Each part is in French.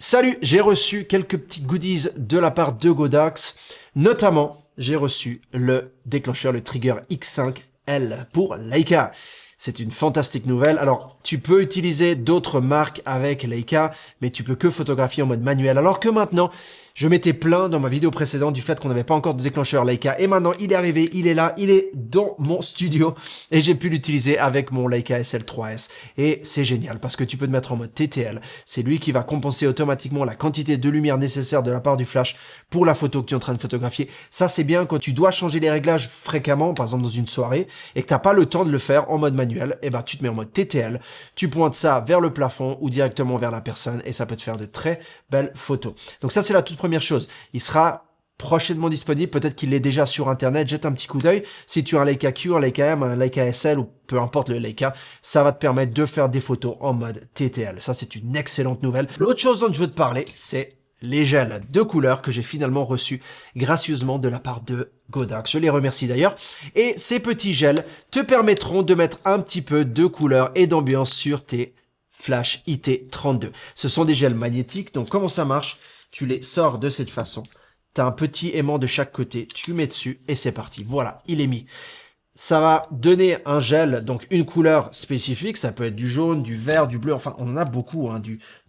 Salut, j'ai reçu quelques petits goodies de la part de Godox. Notamment, j'ai reçu le déclencheur, le Trigger X5L pour Leica. C'est une fantastique nouvelle. Alors, tu peux utiliser d'autres marques avec Leica, mais tu peux que photographier en mode manuel. Alors que maintenant, je m'étais plaint dans ma vidéo précédente du fait qu'on n'avait pas encore de déclencheur Leica. Et maintenant, il est arrivé, il est là, il est dans mon studio. Et j'ai pu l'utiliser avec mon Leica SL3S. Et c'est génial parce que tu peux te mettre en mode TTL. C'est lui qui va compenser automatiquement la quantité de lumière nécessaire de la part du flash pour la photo que tu es en train de photographier. Ça, c'est bien quand tu dois changer les réglages fréquemment, par exemple dans une soirée, et que tu n'as pas le temps de le faire en mode manuel. Et ben, tu te mets en mode TTL. Tu pointes ça vers le plafond ou directement vers la personne et ça peut te faire de très belles photos. Donc ça, c'est la toute première chose. Il sera prochainement disponible, peut-être qu'il est déjà sur internet, jette un petit coup d'œil. Si tu as un Leica Q, un Leica M, un Leica SL ou peu importe le Leica, ça va te permettre de faire des photos en mode TTL. Ça, c'est une excellente nouvelle. L'autre chose dont je veux te parler, c'est les gels de couleurs que j'ai finalement reçus gracieusement de la part de Godox. Je les remercie d'ailleurs. Et ces petits gels te permettront de mettre un petit peu de couleur et d'ambiance sur tes flash IT32. Ce sont des gels magnétiques, donc comment ça marche? Tu les sors de cette façon. Tu as un petit aimant de chaque côté, tu mets dessus et c'est parti. Voilà, il est mis. Ça va donner un gel, donc une couleur spécifique. Ça peut être du jaune, du vert, du bleu. Enfin, on en a beaucoup, hein,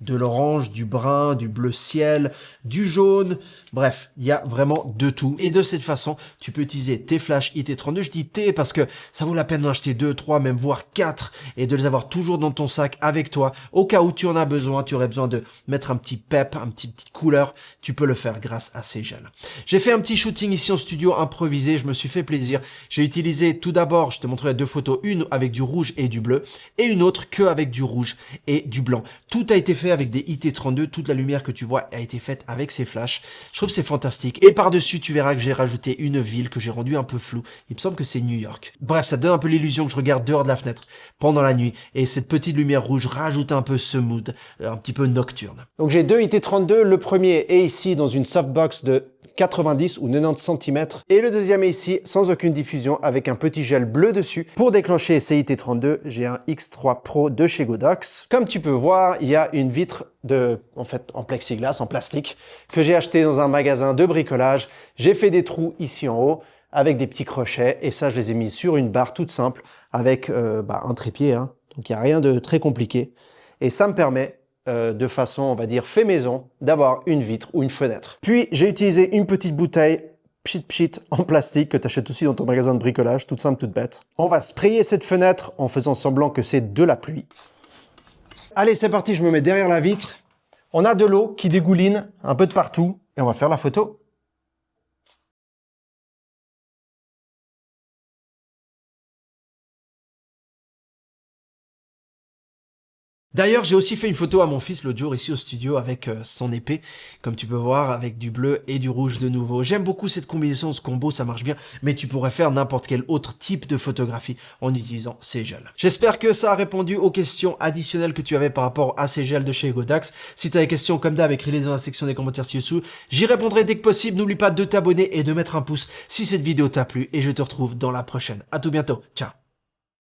de l'orange, du brun, du bleu ciel, du jaune. Bref, il y a vraiment de tout. Et de cette façon, tu peux utiliser tes flash IT32. Je dis T parce que ça vaut la peine d'en acheter 2, 3, même voire 4 et de les avoir toujours dans ton sac avec toi. Au cas où tu en as besoin, tu aurais besoin de mettre un petit pep, petite couleur. Tu peux le faire grâce à ces gels. J'ai fait un petit shooting ici en studio improvisé. Je me suis fait plaisir. J'ai utilisé tout d'abord, je te montrerai deux photos, une avec du rouge et du bleu et une autre que avec du rouge et du blanc. Tout a été fait avec des IT32, toute la lumière que tu vois a été faite avec ces flashs. Je trouve que c'est fantastique. Et par-dessus, tu verras que j'ai rajouté une ville que j'ai rendue un peu floue. Il me semble que c'est New York. Bref, ça donne un peu l'illusion que je regarde dehors de la fenêtre pendant la nuit et cette petite lumière rouge rajoute un peu ce mood, un petit peu nocturne. Donc j'ai deux IT32, le premier est ici dans une softbox de 90 ou 90 cm et le deuxième est ici sans aucune diffusion avec un petit gel bleu dessus. Pour déclencher ces IT32, j'ai un X3 Pro de chez Godox. Comme tu peux voir, il y a une vitre en plexiglas, en plastique, que j'ai acheté dans un magasin de bricolage. J'ai fait des trous ici en haut avec des petits crochets et ça je les ai mis sur une barre toute simple avec un trépied, hein. Donc il n'y a rien de très compliqué et ça me permet de façon, on va dire, fait maison, d'avoir une vitre ou une fenêtre. Puis, j'ai utilisé une petite bouteille pchit en plastique que tu achètes aussi dans ton magasin de bricolage, toute simple, toute bête. On va sprayer cette fenêtre en faisant semblant que c'est de la pluie. Allez, c'est parti, je me mets derrière la vitre. On a de l'eau qui dégouline un peu de partout et on va faire la photo. D'ailleurs, j'ai aussi fait une photo à mon fils l'autre jour ici au studio avec son épée, comme tu peux voir, avec du bleu et du rouge de nouveau. J'aime beaucoup cette combinaison, ce combo, ça marche bien, mais tu pourrais faire n'importe quel autre type de photographie en utilisant ces gels. J'espère que ça a répondu aux questions additionnelles que tu avais par rapport à ces gels de chez Godox. Si tu as des questions comme d'hab, écris-les dans la section des commentaires ci-dessous. J'y répondrai dès que possible. N'oublie pas de t'abonner et de mettre un pouce si cette vidéo t'a plu et je te retrouve dans la prochaine. À tout bientôt. Ciao.